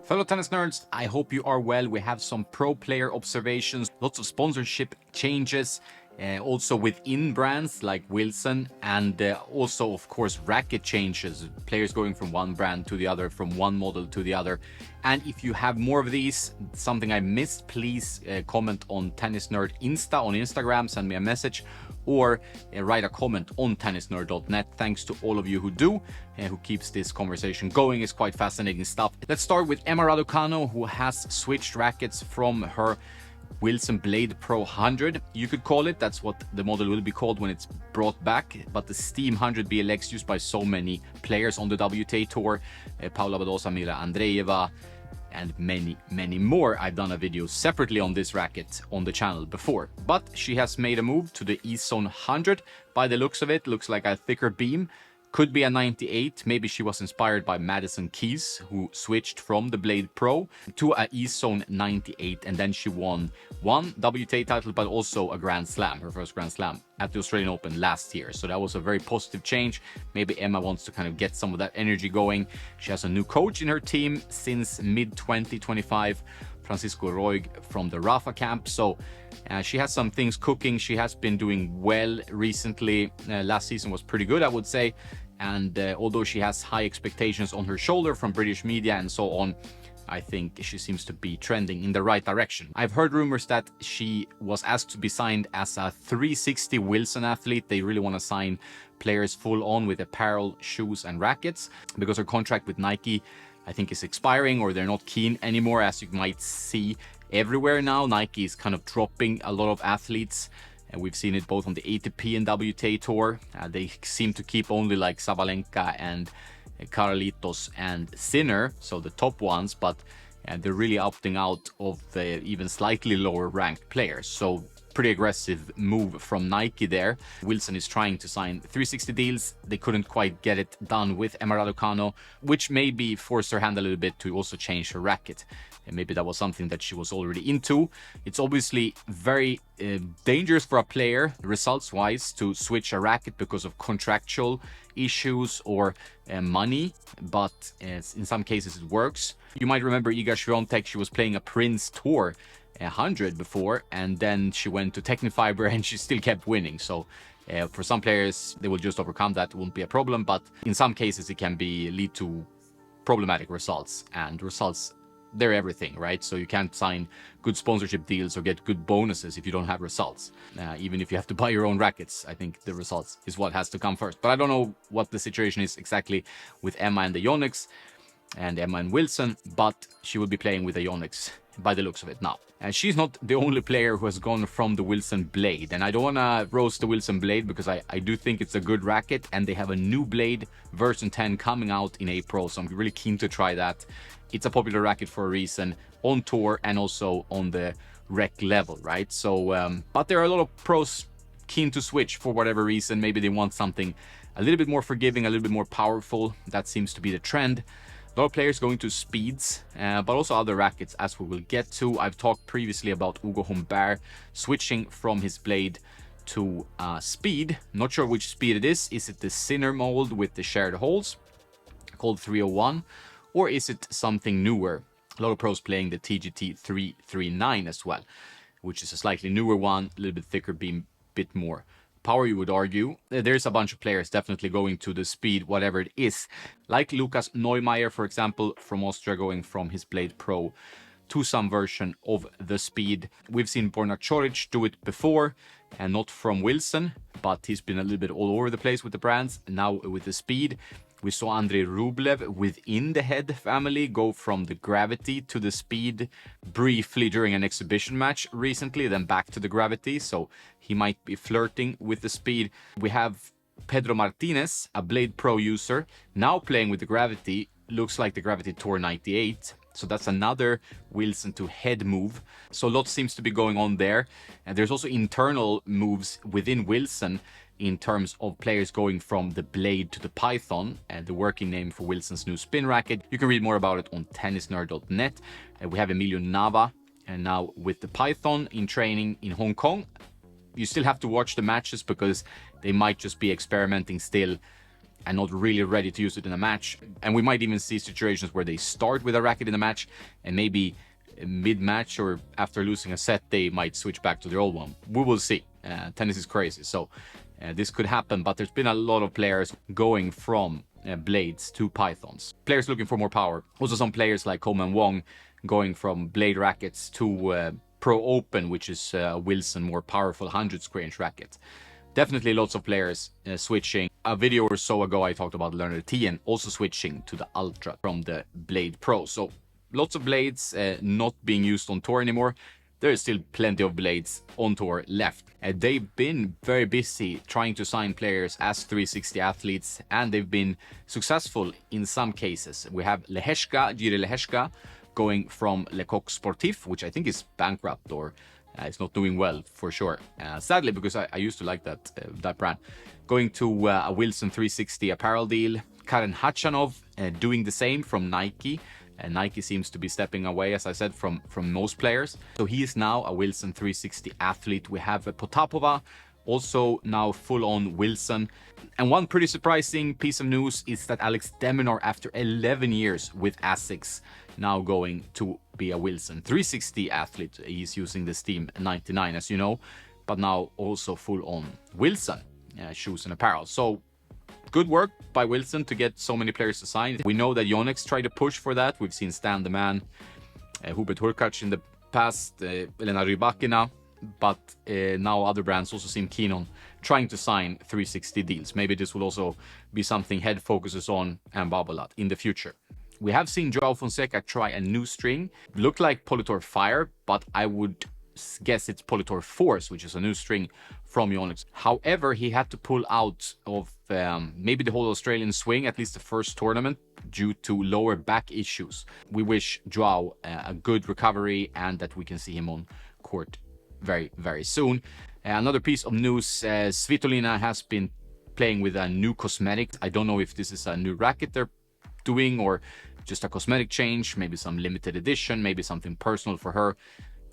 Fellow tennis nerds, I hope you are well. We have some pro player observations, lots of sponsorship changes, also within brands like Wilson, and also, of course, racket changes, players going from one brand to the other, from one model to the other. And if you have more of these, something I missed, please comment on Tennis Nerd Insta on Instagram, send me a message, or write a comment on tennisnerd.net. Thanks to all of you who do, who keeps this conversation going. It's quite fascinating stuff. Let's start with Emma Raducanu, who has switched rackets from her Wilson Blade Pro 100, you could call it. That's what the model will be called when it's brought back. But the Steam 100 BLX used by so many players on the WTA Tour, Paula Badosa, Mira Andreeva, and many more. I've done a video separately on this racket on the channel before, but she has made a move to the E-Zone 100. By the looks of it, looks like a thicker beam. Could be a 98. Maybe she was inspired by Madison Keys, who switched from the Blade Pro to a E-Zone 98, and then she won one WTA title, but also a Grand Slam, her first Grand Slam, at the Australian Open last year. So that was a very positive change. Maybe Emma wants to kind of get some of that energy going. She has a new coach in her team since mid-2025, Francisco Roig from the Rafa camp. So she has some things cooking. She has been doing well recently. Last season was pretty good, I would say. And although she has high expectations on her shoulder from British media and so on, I think she seems to be trending in the right direction. I've heard rumors that she was asked to be signed as a 360 Wilson athlete. They really want to sign players full on with apparel, shoes, and rackets, because her contract with Nike, I think, is expiring, or they're not keen anymore. As you might see everywhere now, Nike is kind of dropping a lot of athletes. And we've seen it both on the ATP and WTA Tour. They seem to keep only like Sabalenka and Carlitos and Sinner, so the top ones, but they're really opting out of the even slightly lower ranked players. So pretty aggressive move from Nike there. Wilson is trying to sign 360 deals. They couldn't quite get it done with Emma Raducanu, which maybe forced her hand a little bit to also change her racket. And maybe that was something that she was already into. It's obviously very dangerous for a player, results-wise, to switch a racket because of contractual issues or money, but in some cases it works. You might remember Iga Swiatek. She was playing a Prince Tour 100 before, and then she went to Technifiber and she still kept winning. So for some players, they will just overcome that. It won't be a problem, but in some cases it can lead to problematic results, and results, they're everything, right? So you can't sign good sponsorship deals or get good bonuses if you don't have results. Even if you have to buy your own rackets, I think the results is what has to come first. But I don't know what the situation is exactly with Emma and the Yonex and Emma and Wilson, but she will be playing with the Yonex by the looks of it now. And she's not the only player who has gone from the Wilson Blade. And I don't want to roast the Wilson Blade, because I do think it's a good racket, and they have a new Blade version 10 coming out in April. So I'm really keen to try that. It's a popular racket for a reason, on tour and also on the rec level, right? So, but there are a lot of pros keen to switch for whatever reason. Maybe they want something a little bit more forgiving, a little bit more powerful. That seems to be the trend. A lot of players going to speeds, but also other rackets, as we will get to. I've talked previously about Hugo Humbert switching from his Blade to speed. Not sure which speed it is. Is it the Sinner mold with the shared holes, called 301? Or is it something newer? A lot of pros playing the TGT 339 as well, which is a slightly newer one, a little bit thicker beam, bit more power, you would argue. There's a bunch of players definitely going to the speed, whatever it is. Like Lukas Neumeier, for example, from Austria, going from his Blade Pro to some version of the speed. We've seen Borna Coric do it before, and not from Wilson, but he's been a little bit all over the place with the brands. Now with the speed, we saw Andrei Rublev within the Head family go from the Gravity to the Speed briefly during an exhibition match recently, then back to the Gravity. So he might be flirting with the Speed. We have Pedro Martinez, a Blade Pro user, now playing with the Gravity. Looks like the Gravity Tour 98. So that's another Wilson to Head move. So a lot seems to be going on there. And there's also internal moves within Wilson in terms of players going from the Blade to the Python, and the working name for Wilson's new spin racket. You can read more about it on tennisnerd.net. We have Emilio Nava, and now with the Python in training in Hong Kong. You still have to watch the matches, because they might just be experimenting still and not really ready to use it in a match. And we might even see situations where they start with a racket in a match, and maybe mid-match or after losing a set, they might switch back to their old one. We will see. Tennis is crazy, so this could happen, but there's been a lot of players going from blades to pythons. Players looking for more power. Also some players like Coleman Wong going from blade rackets to Pro Open, which is Wilson more powerful 100 square inch racket. Definitely lots of players switching. A video or so ago I talked about Leonard Tien also switching to the Ultra from the Blade Pro. So lots of blades not being used on tour anymore. There is still plenty of blades on tour left. They've been very busy trying to sign players as 360 athletes, and they've been successful in some cases. We have Jiří Lehečka going from Le Coq Sportif, which I think is bankrupt or it's not doing well for sure. Sadly, because I used to like that brand. Going to a Wilson 360 apparel deal. Karen Khachanov doing the same from Nike. Nike seems to be stepping away, as I said, from most players. So he is now a Wilson 360 athlete. We have Potapova, also now full-on Wilson. And one pretty surprising piece of news is that Alex de Minaur, after 11 years with ASICS, now going to be a Wilson 360 athlete. He's using the Steam 99, as you know, but now also full-on Wilson shoes and apparel. So good work by Wilson to get so many players to sign. We know that Yonex tried to push for that. We've seen Stan the Man, Hubert Hurkacz in the past, Elena Rybakina, but now other brands also seem keen on trying to sign 360 deals. Maybe this will also be something Head focuses on and Babolat in the future. We have seen Joao Fonseca try a new string. Looked like Politor Fire, but I would guess it's Politor Force, which is a new string from Yonex. However, he had to pull out of maybe the whole Australian swing, at least the first tournament, due to lower back issues. We wish Joao a good recovery and that we can see him on court very, very soon. Another piece of news, Svitolina has been playing with a new cosmetic. I don't know if this is a new racket they're doing or just a cosmetic change, maybe some limited edition, maybe something personal for her.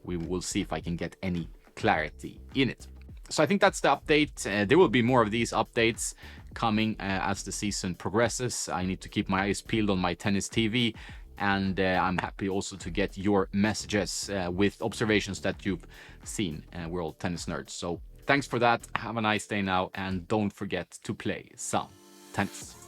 We will see if I can get any clarity in it. So I think that's the update. There will be more of these updates coming as the season progresses. I need to keep my eyes peeled on my tennis TV, and I'm happy also to get your messages with observations that you've seen. We're all tennis nerds, so thanks for that. Have a nice day now, and don't forget to play some tennis.